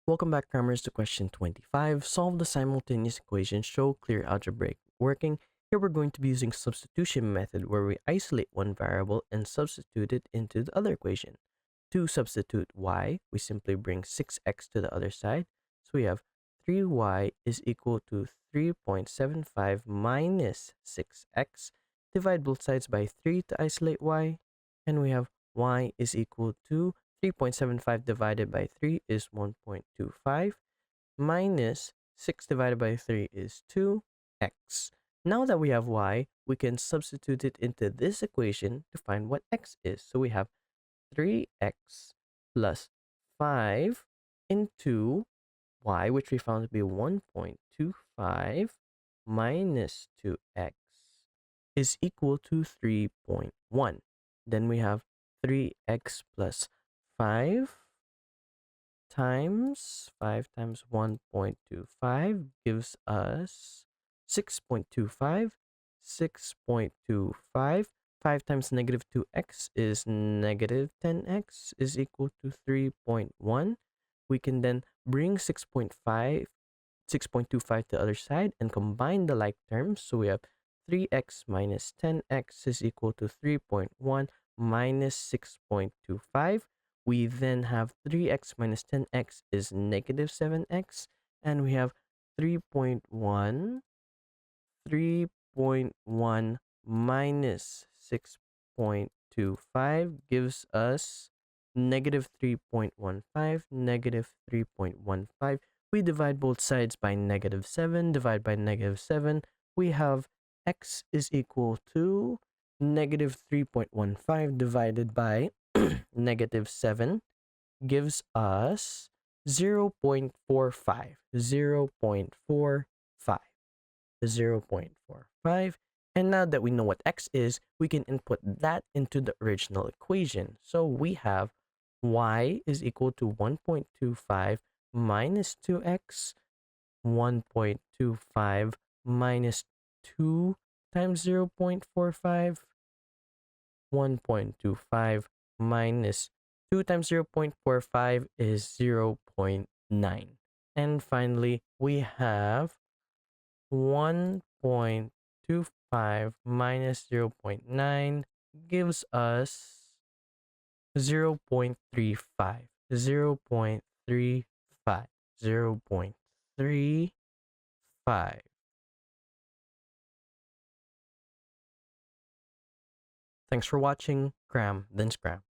Welcome back, Crammers, to question 25. Solve the simultaneous equation, show clear algebraic working. Here we're going to be using substitution method where we isolate one variable and substitute it into the other equation. To substitute y, we simply bring 6x to the other side. So we have 3y is equal to 3.75 minus 6x. Divide both sides by 3 to isolate y. And we have y is equal to 3.75 divided by 3 is 1.25 minus 6 divided by 3 is 2x. Now that we have y, we can substitute it into this equation to find what x is. So we have 3x plus 5 into y, which we found to be 1.25 minus 2x is equal to 3.1. Then we have 3x plus 5 times 1.25 gives us 6.25. 6.25. 5 times negative 2x is negative 10x is equal to 3.1. We can then bring 6.25 to the other side and combine the like terms. So we have 3x minus 10x is equal to 3.1 minus 6.25. We then have 3x minus 10x is negative 7x. And we have 3.1 minus 6.25 gives us negative 3.15, negative 3.15. We divide both sides by negative 7, divide by negative 7. We have x is equal to negative 3.15 divided by negative 7 gives us 0.45. 0.45. And now that we know what x is, we can input that into the original equation. So we have y is equal to 1.25 minus 2x. 1.25 minus 2 times 0.45. 1.25 minus 2 times 0.45 is 0.9. And finally, we have 1.25 minus 0.9 gives us 0.35. 0.35. 0.35. Thanks for watching. Cram, then scram.